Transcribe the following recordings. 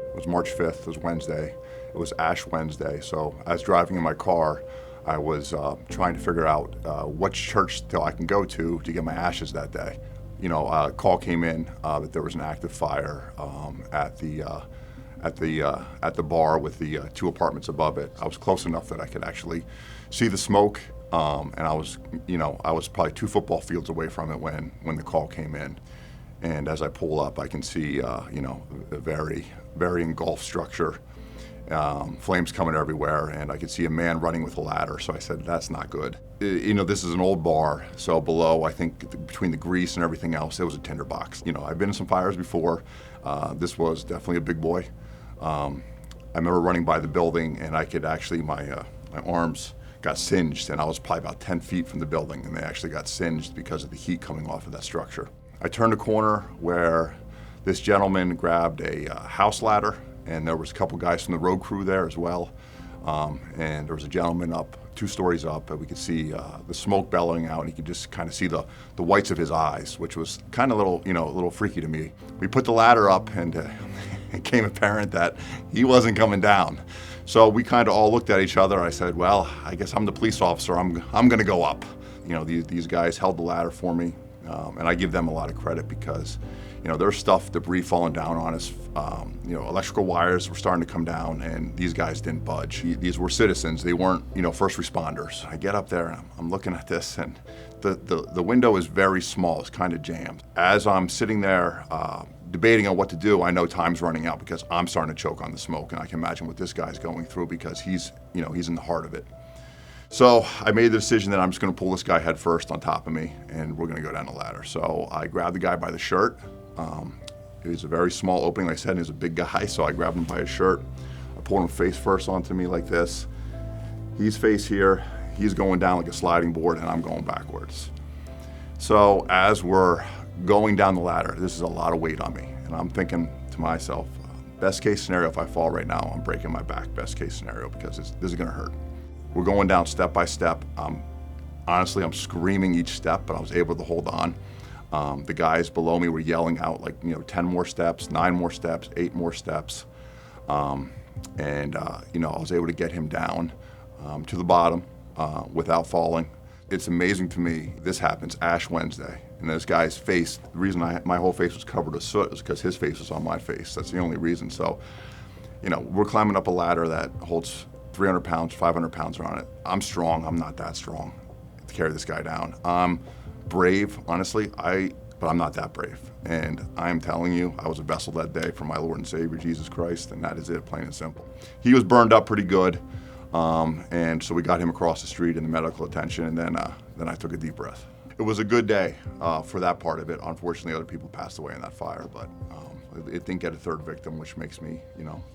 It was March 5th, it was Wednesday. It was Ash Wednesday, so as driving in my car, I was trying to figure out what church till I can go to get my ashes that day. You know, a call came in that there was an active fire at the bar with the two apartments above it. I was close enough that I could actually see the smoke, and I was probably 2 football fields away from it when the call came in. And as I pull up, I can see a very engulfed structure. Flames coming everywhere, and I could see a man running with a ladder, so I said, that's not good. This is an old bar, so below, I think between the grease and everything else, it was a tinderbox. I've been in some fires before. This was definitely a big boy. I remember running by the building, and I could actually, my arms got singed, and I was probably about 10 feet from the building, and they actually got singed because of the heat coming off of that structure. I turned a corner where this gentleman grabbed a house ladder, and there was a couple guys from the road crew there as well. And there was a gentleman up 2 stories up, and we could see the smoke bellowing out, and you could just kind of see the whites of his eyes, which was kind of a little freaky to me. We put the ladder up, and it became apparent that he wasn't coming down. So we kind of all looked at each other. I said, well, I guess I'm the police officer. I'm gonna go up. These guys held the ladder for me, and I give them a lot of credit because there's stuff, debris falling down on us. Electrical wires were starting to come down, and these guys didn't budge. These were citizens. They weren't, first responders. I get up there, and I'm looking at this, and the window is very small. It's kind of jammed. As I'm sitting there debating on what to do, I know time's running out because I'm starting to choke on the smoke, and I can imagine what this guy's going through because he's in the heart of it. So I made the decision that I'm just going to pull this guy head first on top of me, and we're going to go down the ladder. So I grabbed the guy by the shirt. It was a very small opening, like I said, and he was a big guy, so I grabbed him by his shirt. I pulled him face first onto me like this. He's face here, he's going down like a sliding board, and I'm going backwards. So as we're going down the ladder, this is a lot of weight on me, and I'm thinking to myself, best case scenario, if I fall right now, I'm breaking my back, best case scenario, because this is gonna hurt. We're going down step by step. Honestly, I'm screaming each step, but I was able to hold on. The guys below me were yelling out 10 more steps, 9 more steps, 8 more steps. I was able to get him down to the bottom without falling. It's amazing to me, this happens Ash Wednesday, and this guy's face, the reason my whole face was covered with soot is because his face was on my face. That's the only reason. So, we're climbing up a ladder that holds 300 pounds, 500 pounds on it. I'm strong, I'm not that strong to carry this guy down. I'm brave, honestly, but I'm not that brave. And I'm telling you, I was a vessel that day for my Lord and Savior, Jesus Christ, and that is it, plain and simple. He was burned up pretty good, and so we got him across the street in the medical attention, and then I took a deep breath. It was a good day for that part of it. Unfortunately, other people passed away in that fire, but it didn't get a 3rd victim, which makes me,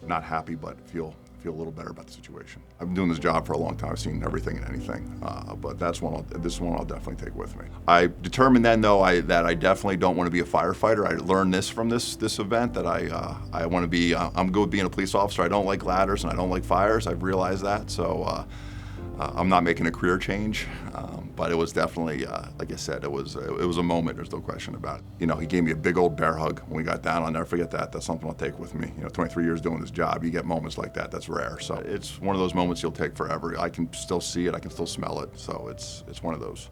not happy, but feel a little better about the situation. I've been doing this job for a long time. I've seen everything and anything, but this one I'll definitely take with me. I determined then, though, that I definitely don't want to be a firefighter. I learned this from this event, that I want to be, I'm good with being a police officer. I don't like ladders and I don't like fires. I've realized that, so I'm not making a career change, but it was definitely, like I said, it was a moment, there's no question about it. He gave me a big old bear hug when we got down. I'll never forget that. That's something I'll take with me. 23 years doing this job, you get moments like that. That's rare. So it's one of those moments you'll take forever. I can still see it, I can still smell it. So it's one of those.